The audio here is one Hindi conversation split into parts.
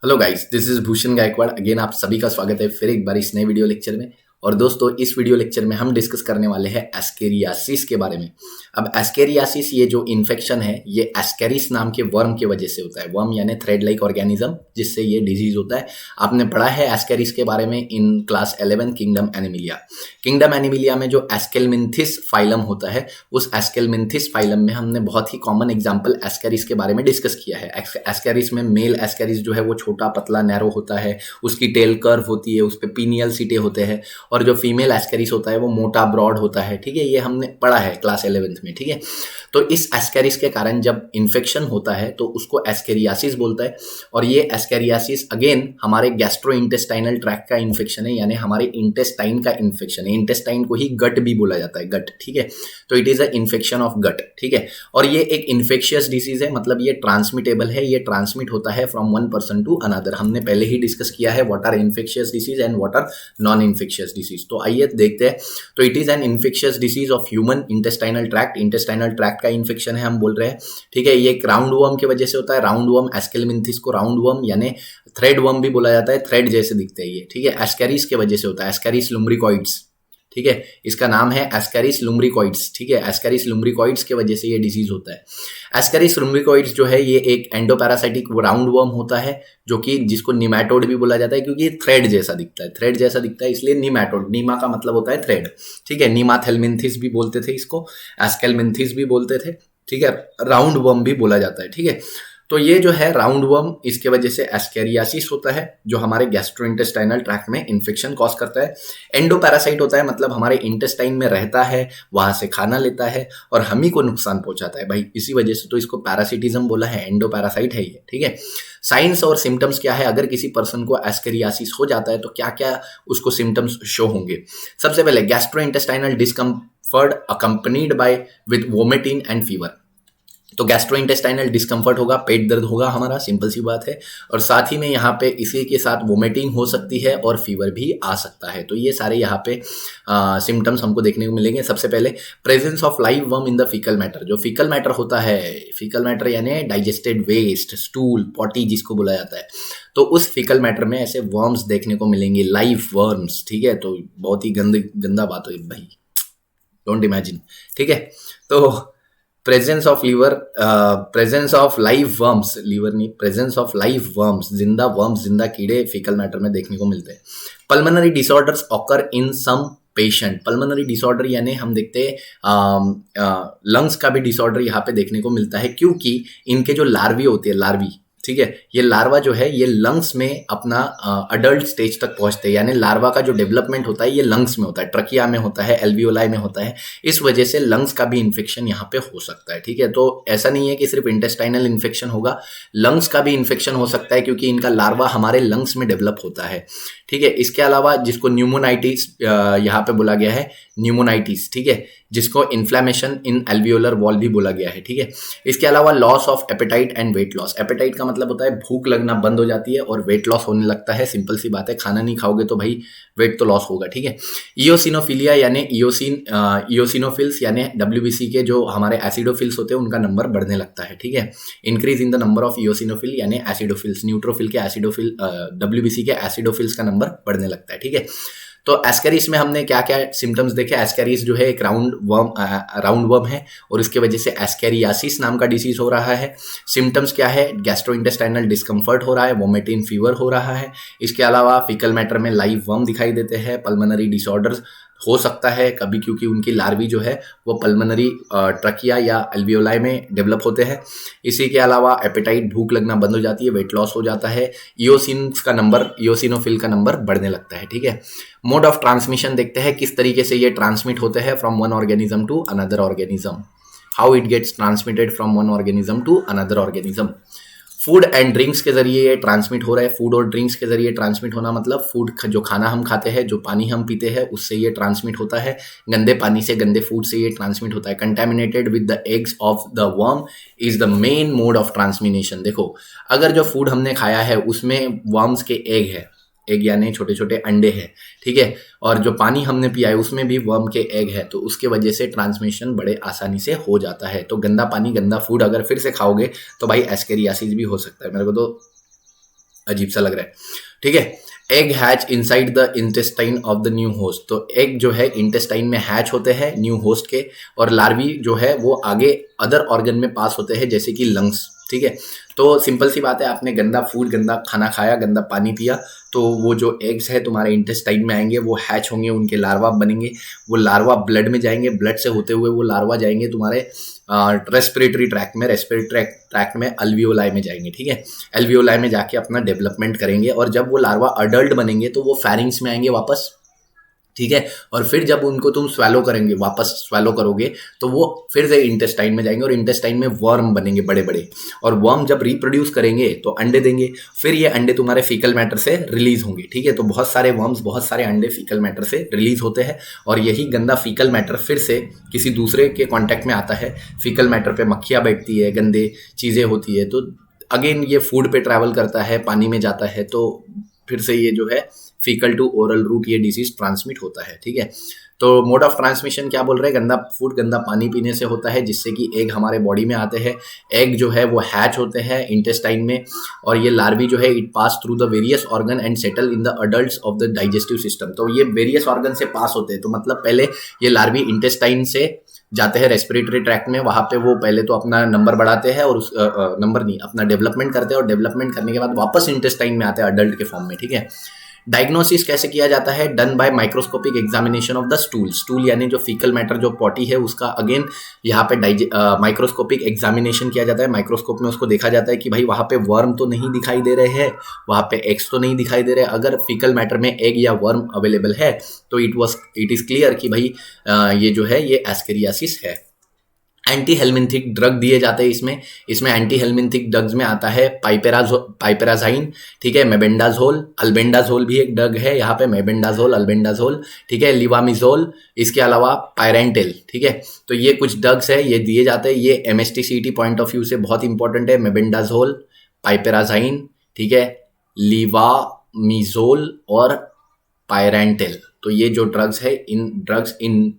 Hello guys, this is Bhushan Gaikwad. Again आप सभी का स्वागत है फिर एक बार इस नए वीडियो लेक्चर में। और दोस्तों, इस वीडियो लेक्चर में हम डिस्कस करने वाले हैं एस्केरियासिस के बारे में। अब एस्केरियासिस ये जो इन्फेक्शन है ये एस्केरिस नाम के वर्म की वजह से होता है। वर्म यानी थ्रेड लाइक ऑर्गेनिज्म, जिससे ये डिजीज होता है। आपने पढ़ा है एस्केरिस के बारे में in class 11 kingdom Animalia. Kingdom Animalia में जो एस्केलमिंथिस फाइलम होता है, उस एस्केलमिंथिस फाइलम में हमने बहुत ही कॉमन एग्जाम्पल एस्केरिस के बारे में डिस्कस किया है। एस्केरिस में मेल एस्केरिस जो है वो छोटा पतला नैरो होता है, उसकी टेल कर्व होती है, उस पर पीनियल सीटे होते हैं। और जो फीमेल एस्केरिस होता है वो मोटा ब्रॉड होता है। ठीक है, ये हमने पढ़ा है क्लास 11th में। ठीक है, तो इस एस्केरिस के कारण जब इन्फेक्शन होता है तो उसको एस्केरियासिस बोलता है। और ये एस्केरियासिस अगेन हमारे गैस्ट्रोइंटेस्टाइनल ट्रैक्ट का इन्फेक्शन है, यानी हमारे इंटेस्टाइन का इन्फेक्शन है। इंटेस्टाइन को ही गट भी बोला जाता है, गट। ठीक है, तो it is a infection of gut. ठीक है, और ये एक इन्फेक्शियस डिसीज है, मतलब ये ट्रांसमिटेबल है। ये ट्रांसमिट होता है from one person to another. हमने पहले ही डिस्कस किया है what are infectious disease and what are non infectious disease. तो आइए देखते हैं। तो it is an infectious disease of human intestinal tract. Intestinal tract का इन्फेक्शन है हम बोल रहे हैं। ठीक है, ये एक राउंड वर्म की वजह से होता है। राउंड वर्म एस्केलमिंथिस को राउंड वर्म यानी थ्रेड वर्म भी बोला जाता है। थ्रेड जैसे दिखते हैं ये। ठीक है, एस्केरिस की वजह से होता है, एस्केरिस लुम्ब्रिकॉइड्स। ठीक है, इसका नाम है एस्केरिस लुम्ब्रिकॉइड्स। ठीक है, एस्केरिस लुम्ब्रिकॉइड्स की वजह से ये डिजीज होता है। एस्केरिस लुम्ब्रिकॉइड्स जो है ये एक एंडोपैरासाइटिक राउंड वर्म होता है, जो कि जिसको निमैटोड भी बोला जाता है, क्योंकि थ्रेड जैसा दिखता है। थ्रेड जैसा दिखता है इसलिए निमैटोड। नीमा का मतलब होता है थ्रेड। ठीक है, नीमाथेलमिंथिस भी बोलते थे इसको, एस्केलमिंथिस भी बोलते थे। ठीक है, राउंड वर्म भी बोला जाता है। ठीक है, तो ये जो है राउंड वर्म, इसके वजह से एस्केरियासिस होता है, जो हमारे गैस्ट्रोइंटेस्टाइनल ट्रैक्ट में इन्फेक्शन कॉज करता है। एंडोपैरासाइट होता है, मतलब हमारे इंटेस्टाइन में रहता है, वहां से खाना लेता है और हम ही को नुकसान पहुंचाता है भाई। इसी वजह से तो इसको पैरासिटिज्म बोला है, एंडोपैरासाइट है ये। ठीक है, साइंस और सिम्टम्स क्या है अगर किसी पर्सन को एस्केरियासिस हो जाता है तो क्या क्या उसको सिम्टम्स शो होंगे। सबसे पहले gastrointestinal discomfort accompanied by with vomiting and fever. तो गैस्ट्रोइंटेस्टाइनल डिस्कम्फर्ट होगा, पेट दर्द होगा हमारा, सिंपल सी बात है। और साथ ही में यहाँ पे इसी के साथ वोमिटिंग हो सकती है और फीवर भी आ सकता है। तो ये सारे यहाँ पे सिम्टम्स हमको देखने को मिलेंगे। सबसे पहले presence of live worm in the faecal matter. जो फीकल मैटर होता है, फीकल मैटर यानी डाइजेस्टेड वेस्ट, स्टूल, पॉटी जिसको बोला जाता है, तो उस फीकल मैटर में ऐसे वर्म्स देखने को मिलेंगे, लाइव वर्म्स। ठीक है, तो बहुत ही गंदा बात हो भाई, डोंट इमेजिन। ठीक है, तो presence of liver, presence of live worms, liver नहीं, प्रेजेंस ऑफ लाइव वर्म्स, जिंदा वर्म्स, जिंदा कीड़े फीकल मैटर में देखने को मिलते हैं। Pulmonary disorders occur in some patient. Pulmonary disorder यानी हम देखते हैं लंग्स का भी डिसऑर्डर यहाँ पे देखने को मिलता है, क्योंकि इनके जो लार्वी होते हैं, लार्वी, ठीक है, ये लार्वा जो है ये लंग्स में अपना अडल्ट स्टेज तक पहुंचते हैं। यानी लार्वा का जो डेवलपमेंट होता है ये लंग्स में होता है, ट्रकिया में होता है, एल्वियोलाई में होता है। इस वजह से लंग्स का भी इन्फेक्शन यहाँ पे हो सकता है। ठीक है, तो ऐसा नहीं है कि सिर्फ इंटेस्टाइनल इन्फेक्शन होगा, लंग्स का भी इन्फेक्शन हो सकता है, क्योंकि इनका लार्वा हमारे लंग्स में डेवलप होता है। ठीक है, इसके अलावा जिसको न्यूमोनाइटिस यहाँ पे बोला गया है, न्यूमोनाइटिस, ठीक है, जिसको इन्फ्लेमेशन इन एल्वियोलर वॉल भी बोला गया है। ठीक है, इसके अलावा loss of appetite and weight loss. Appetite का मतलब होता है भूख लगना बंद हो जाती है और वेट लॉस होने लगता है। सिंपल सी बात है, खाना नहीं खाओगे तो भाई वेट तो लॉस होगा। ठीक है, इयोसिनोफिलिया यानी इयोसिनोफिल्स यानी डब्ल्यूबीसी के जो हमारे एसिडोफिल्स होते हैं उनका नंबर बढ़ने लगता है। ठीक है, increase in the number of eosinophil यानी एसिडोफिल्स, न्यूट्रोफिल के एसिडोफिल, डब्ल्यूबीसी के एसिडोफिल्स का नंबर बढ़ने लगता है। ठीक है, तो एस्केरिस में हमने क्या क्या सिम्टम्स देखे। एस्केरिस जो है एक राउंड वर्म है और इसके वजह से एस्केरियासिस नाम का डिसीज हो रहा है। सिम्टम्स क्या है, गैस्ट्रोइंटेस्टाइनल डिस्कम्फर्ट हो रहा है, वोमिटिंग फीवर हो रहा है। इसके अलावा फीकल मैटर में लाइव वर्म दिखाई देते हैं। पल्मोनरी डिसऑर्डर्स हो सकता है कभी, क्योंकि उनकी लार्वी जो है वो पल्मोनरी ट्रकिया या एल्वियोलाई में डेवलप होते हैं। इसी के अलावा एपेटाइट, भूख लगना बंद हो जाती है, वेट लॉस हो जाता है, इयोसिनोफिल का नंबर बढ़ने लगता है। ठीक है, मोड ऑफ ट्रांसमिशन देखते हैं, किस तरीके से ये ट्रांसमिट होते हैं from one organism to another organism, how it gets transmitted from one organism to another organism. Food and drinks के जरिए ये ट्रांसमिट हो रहा है। फूड और ड्रिंक्स के जरिए ट्रांसमिट होना मतलब फूड, जो खाना हम खाते हैं, जो पानी हम पीते हैं, उससे ये ट्रांसमिट होता है। गंदे पानी से, गंदे फूड से ये ट्रांसमिट होता है। Contaminated with the eggs of the worm is the main mode of transmission. देखो, अगर जो फूड हमने खाया है उसमें वर्म्स के एग है, एग यानी छोटे छोटे अंडे हैं, ठीक है, और जो पानी हमने पिया है उसमें भी वर्म के एग है, तो उसके वजह से ट्रांसमिशन बड़े आसानी से हो जाता है। तो गंदा पानी, गंदा फूड अगर फिर से खाओगे तो भाई एस्केरियासिस भी हो सकता है। मेरे को तो अजीब सा लग रहा है, ठीक है। Egg hatch inside the intestine of the new host, तो एग जो है इंटेस्टाइन में हैच होते हैं न्यू होस्ट के, और लार्वी जो है वो आगे अदर ऑर्गन में पास होते हैं जैसे कि लंग्स, ठीक है। तो सिंपल सी बात है, आपने गंदा फूड, गंदा खाना खाया, गंदा पानी पिया, तो वो जो एग्स है तुम्हारे इंटेस्टाइन में आएंगे, वो हैच होंगे, उनके लार्वा बनेंगे, वो लार्वा ब्लड में जाएंगे, ब्लड से होते हुए वो लार्वा जाएंगे तुम्हारे रेस्पिरेटरी ट्रैक्ट में, रेस्पिरेटरी ट्रैक्ट में अल्वियोलाई में जाएंगे, ठीक है। अल्वियोलाई में जाके अपना डेवलपमेंट करेंगे, और जब वो लार्वा अडल्ट बनेंगे तो वो फेरिंग्स में आएंगे वापस, ठीक है। और फिर जब उनको तुम स्वेलो करेंगे, वापस स्वेलो करोगे, तो वो फिर से इंटेस्टाइन में जाएंगे, और इंटेस्टाइन में वर्म बनेंगे बड़े बड़े, और वर्म जब रिप्रोड्यूस करेंगे तो अंडे देंगे, फिर ये अंडे तुम्हारे फीकल मैटर से रिलीज होंगे, ठीक है। तो बहुत सारे वर्म्स, बहुत सारे अंडे फीकल मैटर से रिलीज होते हैं, और यही गंदा फीकल मैटर फिर से किसी दूसरे के कॉन्टैक्ट में आता है, फीकल मैटर पे मक्खियाँ बैठती है, गंदे चीज़ें होती है, तो अगेन ये फूड पे ट्रैवल करता है, पानी में जाता है, तो फिर से ये जो है फीकल टू ओरल रूट ये डिजीज ट्रांसमिट होता है, ठीक है। तो मोड ऑफ ट्रांसमिशन क्या बोल रहे हैं, गंदा फूड, गंदा पानी पीने से होता है, जिससे कि एग हमारे बॉडी में आते हैं, एग जो है वो हैच होते हैं इंटेस्टाइन में, और ये लार्वी जो है it pass through the various organ and settle in the adults of the digestive system. तो ये वेरियस ऑर्गन से पास होते हैं, तो मतलब पहले ये लार्वी इंटेस्टाइन से जाते हैं रेस्पिरेटरी ट्रैक्ट में, वहाँ पे वो पहले तो अपना नंबर बढ़ाते हैं, और उस नंबर नहीं, अपना डेवलपमेंट करते हैं, और डेवलपमेंट करने के बाद वापस इंटेस्टाइन में आते हैं अडल्ट के फॉर्म में, ठीक है। डायग्नोसिस कैसे किया जाता है, done by microscopic examination of the stool, stool यानी जो फीकल मैटर जो पॉटी है उसका अगेन यहाँ पे माइक्रोस्कोपिक एग्जामिनेशन किया जाता है, माइक्रोस्कोप में उसको देखा जाता है कि भाई वहाँ पे वर्म तो नहीं दिखाई दे रहे हैं, वहाँ पे एग्स तो नहीं दिखाई दे रहे, अगर फीकल मैटर में एग या वर्म अवेलेबल है तो इट इज क्लियर कि भाई ये जो है ये एस्केरियासिस है। एंटी हेलमिंथिक ड्रग दिए जाते हैं इसमें एंटी हेलमिंथिक ड्रग्स में आता है पाइपेराजाइन, ठीक है, मेबेंडाजोल, अल्बेंडाजोल भी एक ड्रग है यहाँ पे, मेबेंडाजोल, अल्बेंडाजोल, ठीक है, लिवामिजोल, इसके अलावा पायरेंटेल, ठीक है। तो ये कुछ ड्रग्स है, ये दिए जाते हैं, ये एमएसटीसीटी पॉइंट ऑफ व्यू से बहुत इंपॉर्टेंट है, मेबेंडाजोल, पाइपेराजाइन, ठीक है, लिवामिजोल और पायरेंटेल। तो ये जो ड्रग्स है, इन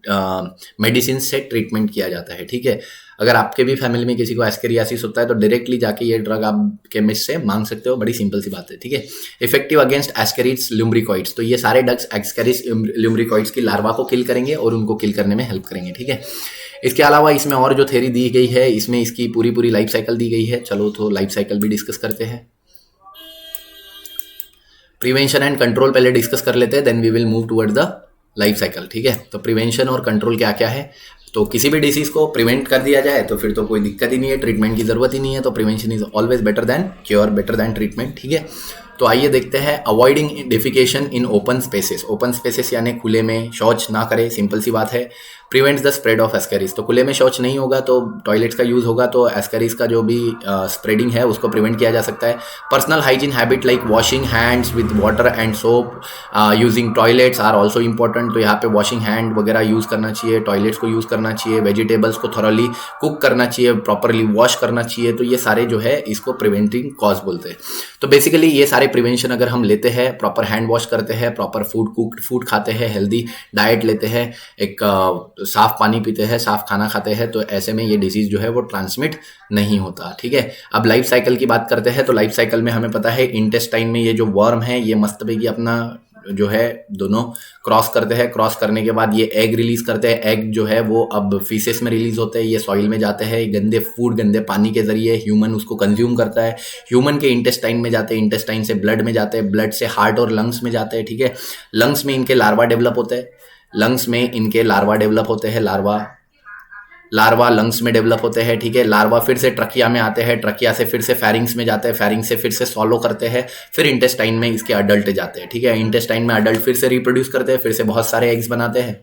मेडिसिन से ट्रीटमेंट किया जाता है, ठीक है। अगर आपके भी फैमिली में किसी को एस्केरियासिस होता है तो डायरेक्टली जाके ये ड्रग आप केमिस्ट से मांग सकते हो, बड़ी सिंपल सी बात है, ठीक है। इफेक्टिव अगेंस्ट एस्केरिड्स लुम्ब्रिकॉइड्स, तो ये सारे ड्रग्स एस्केरिस लुम्ब्रिकॉइड्स की लार्वा को किल करेंगे और उनको किल करने में हेल्प करेंगे, ठीक है। इसके अलावा इसमें और जो थ्योरी दी गई है, इसमें इसकी पूरी लाइफ साइकिल दी गई है, चलो तो लाइफ साइकिल भी डिस्कस करते हैं। प्रिवेंशन एंड कंट्रोल पहले डिस्कस कर लेते हैं, then we will move toward the life cycle, ठीक है। तो प्रिवेंशन और कंट्रोल क्या क्या है, तो किसी भी डिसीज को प्रिवेंट कर दिया जाए तो फिर तो कोई दिक्कत ही नहीं है, ट्रीटमेंट की जरूरत ही नहीं है, तो prevention is always better than cure, better than treatment, ठीक है। तो आइए देखते हैं, avoiding defecation in open spaces, open spaces यानी खुले में शौच ना करें, सिंपल सी बात है। Prevents the spread of Ascaris, तो खुले में शौच नहीं होगा तो टॉयलेट्स का यूज होगा, तो एस्केरिस का जो भी स्प्रेडिंग है उसको प्रिवेंट किया जा सकता है। Personal hygiene habit like washing hands with water and soap, using toilets are also important, तो यहाँ पे वॉशिंग हैंड वगैरह यूज करना चाहिए, टॉयलेट्स को यूज करना चाहिए, वेजिटेबल्स को थॉरली कुक करना चाहिए, प्रॉपरली वॉश करना चाहिए, तो ये सारे जो है इसको प्रिवेंटिंग कॉज बोलते हैं। तो बेसिकली ये सारे प्रिवेंशन अगर हम लेते हैं, प्रॉपर हैंड वॉश करते हैं, प्रॉपर कुक्ड फूड खाते हैं, हेल्दी डाइट लेते हैं, एक साफ पानी पीते हैं, साफ खाना खाते हैं, तो ऐसे में ये डिजीज जो है वो ट्रांसमिट नहीं होता, ठीक है। अब लाइफ साइकिल की बात करते हैं, तो लाइफ साइकिल में हमें पता है इंटेस्टाइन में ये जो वर्म है ये मस्तबेगी अपना जो है दोनों क्रॉस करते हैं, क्रॉस करने के बाद ये एग रिलीज करते हैं, एग जो है वो अब फीसेस में रिलीज होते हैं, ये सॉइल में जाते हैं, गंदे फूड गंदे पानी के जरिए ह्यूमन उसको कंज्यूम करता है, ह्यूमन के इंटेस्टाइन में जाते हैं, इंटेस्टाइन से ब्लड में जाते हैं, ब्लड से हार्ट और लंग्स में जाते हैं, ठीक है। लंग्स में इनके लार्वा डेवलप होते हैं, लंग्स में इनके लार्वा डेवलप होते हैं, लार्वा लंग्स में डेवलप होते हैं, ठीक है। लार्वा फिर से ट्रकिया में आते हैं, ट्रकिया से फिर से फेरिंग्स में जाते हैं, फेरिंग्स से फिर से सॉलो करते हैं, फिर इंटेस्टाइन में इसके अडल्ट जाते हैं, ठीक है। इंटेस्टाइन में अडल्ट फिर से रिप्रोड्यूस करते हैं, फिर से बहुत सारे एग्स बनाते हैं,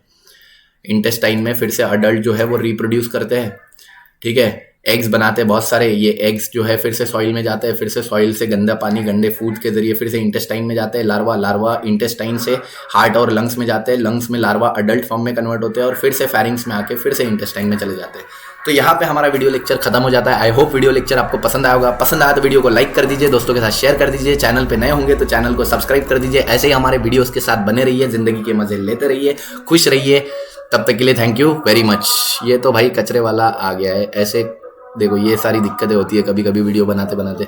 इंटेस्टाइन में फिर से अडल्ट जो है वो रिप्रोड्यूस करते हैं, ठीक है, एग्स बनाते हैं बहुत सारे, ये एग्स जो है फिर से सॉइल में जाते हैं, फिर से सॉइल से गंदा पानी गंदे फूड के जरिए फिर से इंटेस्टाइन में जाते हैं, लार्वा इंटेस्टाइन से हार्ट और लंग्स में जाते हैं, लंग्स में लार्वा अडल्ट फॉर्म में कन्वर्ट होते हैं और फिर से फेरिंग्स में आके फिर से इंटेस्टाइन में चले जाते हैं। तो यहाँ पे हमारा वीडियो लेक्चर खत्म हो जाता है। आई होप वीडियो लेक्चर आपको पसंद आया होगा, पसंद आया तो वीडियो को लाइक कर दीजिए, दोस्तों के साथ शेयर कर दीजिए, चैनल पे नए होंगे तो चैनल को सब्सक्राइब कर दीजिए। ऐसे ही हमारे वीडियोस के साथ बने रहिए, जिंदगी के मजे लेते रहिए, खुश रहिए, तब तक के लिए थैंक यू वेरी मच। ये तो भाई कचरे वाला आ गया है, ऐसे देखो ये सारी दिक्कतें होती है कभी कभी वीडियो बनाते बनाते।